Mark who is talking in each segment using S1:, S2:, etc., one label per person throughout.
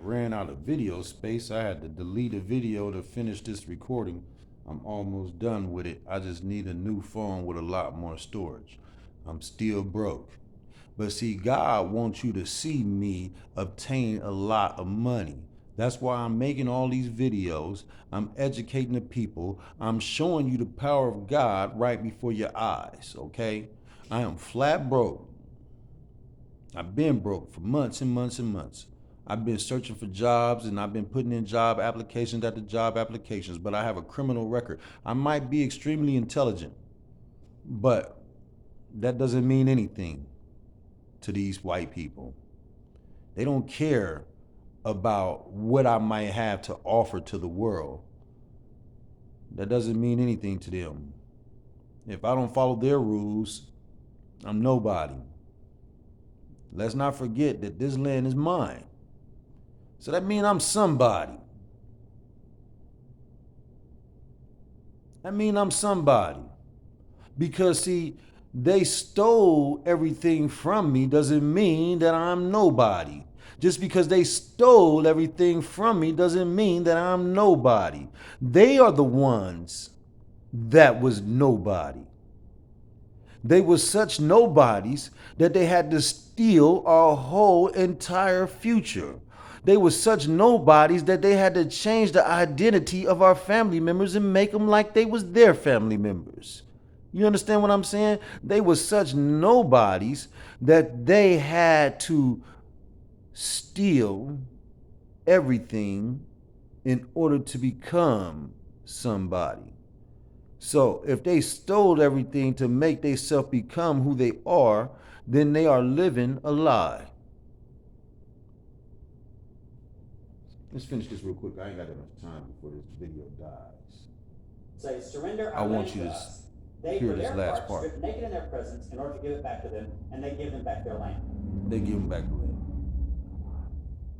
S1: ran out of video space. I had to delete a video to finish this recording. I'm almost done with it. I just need a new phone with a lot more storage. I'm still broke. But see, God wants you to see me obtain a lot of money. That's why I'm making all these videos. I'm educating the people. I'm showing you the power of God right before your eyes, okay? I am flat broke. I've been broke for months and months and months. I've been searching for jobs and I've been putting in job applications after job applications, but I have a criminal record. I might be extremely intelligent, but that doesn't mean anything to these white people. They don't care about what I might have to offer to the world. That doesn't mean anything to them. If I don't follow their rules, I'm nobody. Let's not forget that this land is mine. So that means I'm somebody. That means I'm somebody. Because see, they stole everything from me doesn't mean that I'm nobody. Just because they stole everything from me doesn't mean that I'm nobody. They are the ones that was nobody. They were such nobodies that they had to steal our whole entire future. They were such nobodies that they had to change the identity of our family members and make them like they was their family members. You understand what I'm saying? They were such nobodies that they had to steal everything in order to become somebody. So if they stole everything to make themselves become who they are, then they are living a lie. Let's finish this real quick. I ain't got that much time before this video dies.
S2: Say, surrender
S1: I
S2: our
S1: want
S2: land
S1: you
S2: to
S1: to
S2: us. They,
S1: hear
S2: for
S1: this
S2: their
S1: last
S2: part,
S1: part.
S2: strip naked in their presence in order to give it back to them, and they give them back their land.
S1: They give them back the land.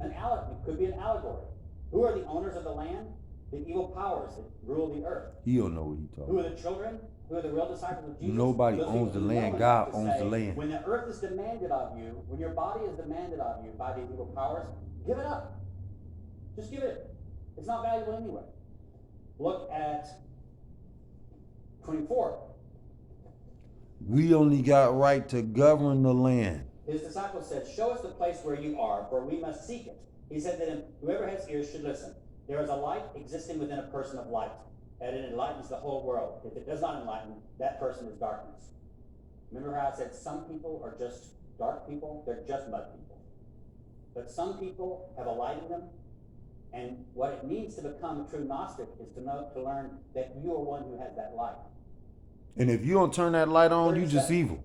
S2: It could be an allegory. Who are the owners of the land? The evil powers that rule the earth.
S1: He don't know what he talking
S2: Who are
S1: about.
S2: the children? Who are the real disciples of Jesus?
S1: Nobody
S2: Those
S1: owns
S2: people
S1: the
S2: who know
S1: land.
S2: enough
S1: God
S2: to
S1: owns
S2: say,
S1: the land.
S2: when the earth is demanded of you, when your body is demanded of you by these evil powers, give it up. Just give it. It's not valuable anyway. Look at 24.
S1: We only got right to govern the land.
S2: His disciples said, show us the place where you are, for we must seek it. He said to them, whoever has ears should listen. There is a light existing within a person of light, and it enlightens the whole world. If it does not enlighten, that person is darkness. Remember how I said some people are just dark people? They're just mud people. But some people have a light in them, and what it means to become a true Gnostic is to learn that you are one who has that light.
S1: And if you don't turn that light on, you just
S2: 37.
S1: evil.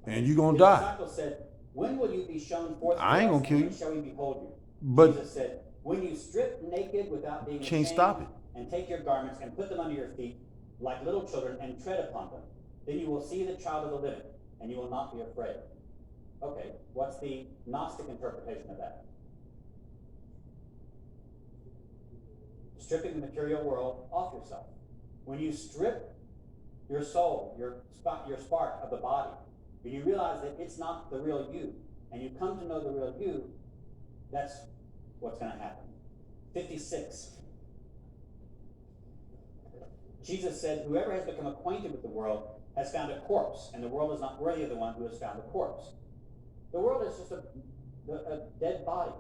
S1: And you gonna
S2: His
S1: die.
S2: disciples said, when will you be shown forth?
S1: I ain't gonna kill you.
S2: When shall we behold you?
S1: But
S2: Jesus said, when you strip naked without being
S1: can't
S2: ashamed,
S1: stop it.
S2: and take your garments and put them under your feet like little children and tread upon them, then you will see the child of the living, and you will not be afraid. Okay, what's the Gnostic interpretation of that? Stripping the material world off yourself. When you strip your soul, your spark of the body, when you realize that it's not the real you, and you come to know the real you, that's what's going to happen. 56. Jesus said, whoever has become acquainted with the world has found a corpse, and the world is not worthy of the one who has found a corpse. The world is just a dead body.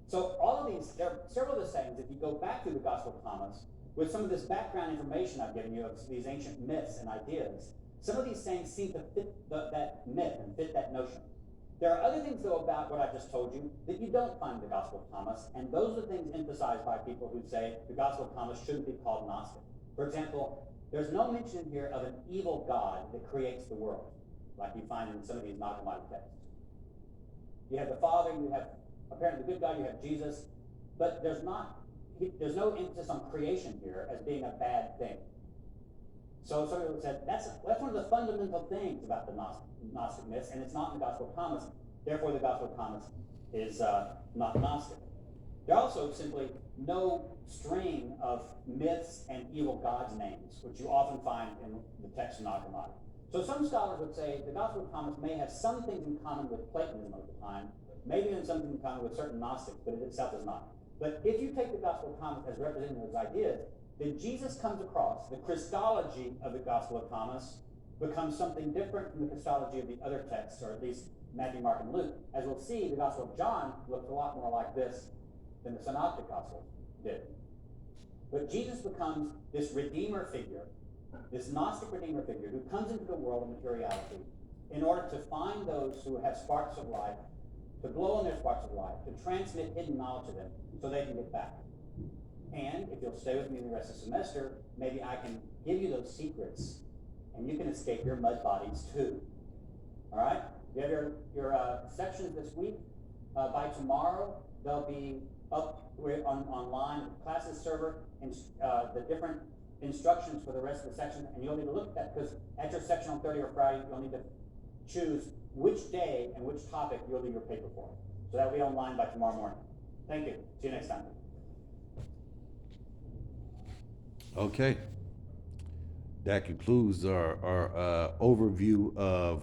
S2: So all of these, there are several of the sayings, if you go back through the Gospel of Thomas, with some of this background information I've given you of these ancient myths and ideas, some of these sayings seem to fit that myth and fit that notion. There are other things, though, about what I just told you that you don't find in the Gospel of Thomas, and those are things emphasized by people who say the Gospel of Thomas shouldn't be called Gnostic. For example, there's no mention here of an evil God that creates the world, like you find in some of these Nag Hammadi texts. You have the Father, you have apparently the good God, you have Jesus, but there's no emphasis on creation here as being a bad thing. So some people said that's one of the fundamental things about the Gnostic myths, and it's not in the Gospel of Thomas. Therefore, the Gospel of Thomas is not Gnostic. There are also simply no string of myths and evil gods names, which you often find in the text of Nag Hammadi. So some scholars would say the Gospel of Thomas may have some things in common with Platonism of the time, maybe even something in common with certain Gnostics, but it itself is not. But if you take the Gospel of Thomas as representing those ideas, then Jesus comes across, the Christology of the Gospel of Thomas becomes something different from the Christology of the other texts, or at least Matthew, Mark, and Luke. As we'll see, the Gospel of John looks a lot more like this than the Synoptic Gospels did. But Jesus becomes this Redeemer figure, this Gnostic Redeemer figure who comes into the world of materiality in order to find those who have sparks of life, to blow on their sparks of life, to transmit hidden knowledge to them so they can get back. And if you'll stay with me the rest of the semester, maybe I can give you those secrets and you can escape your mud bodies too. All right? You have your sections this week. By tomorrow, they'll be up online, classes server, and the different instructions for the rest of the section. And you'll need to look at that because at your section on Thursday or Friday, you'll need to choose which day and which topic you'll do your paper for. So that'll be online by tomorrow morning. Thank you. See you next time.
S1: Okay. That concludes our overview of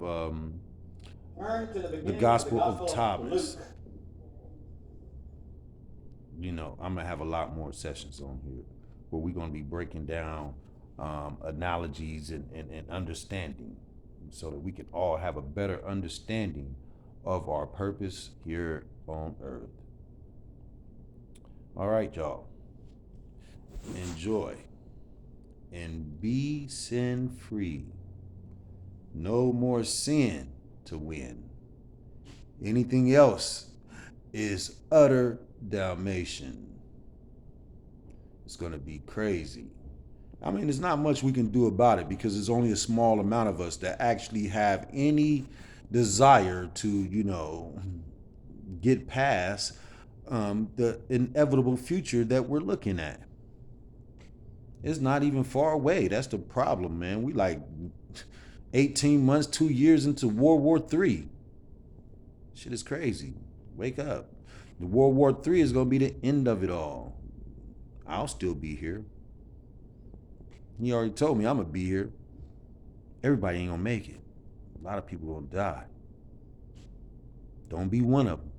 S2: Turn to the beginning
S1: the Gospel
S2: of
S1: of Thomas.
S2: Luke.
S1: You know, I'm gonna have a lot more sessions on here where we're gonna be breaking down analogies and understanding so that we can all have a better understanding of our purpose here on earth. All right, y'all. Enjoy and be sin free. No more sin to win. Anything else is utter damnation. It's going to be crazy. I mean, there's not much we can do about it because there's only a small amount of us that actually have any desire to, you know, get past the inevitable future that we're looking at. It's not even far away. That's the problem, man. We like 18 months, 2 years into World War III. Shit is crazy. Wake up. The World War III is going to be the end of it all. I'll still be here. He already told me I'm going to be here. Everybody ain't going to make it. A lot of people going to die. Don't be one of them.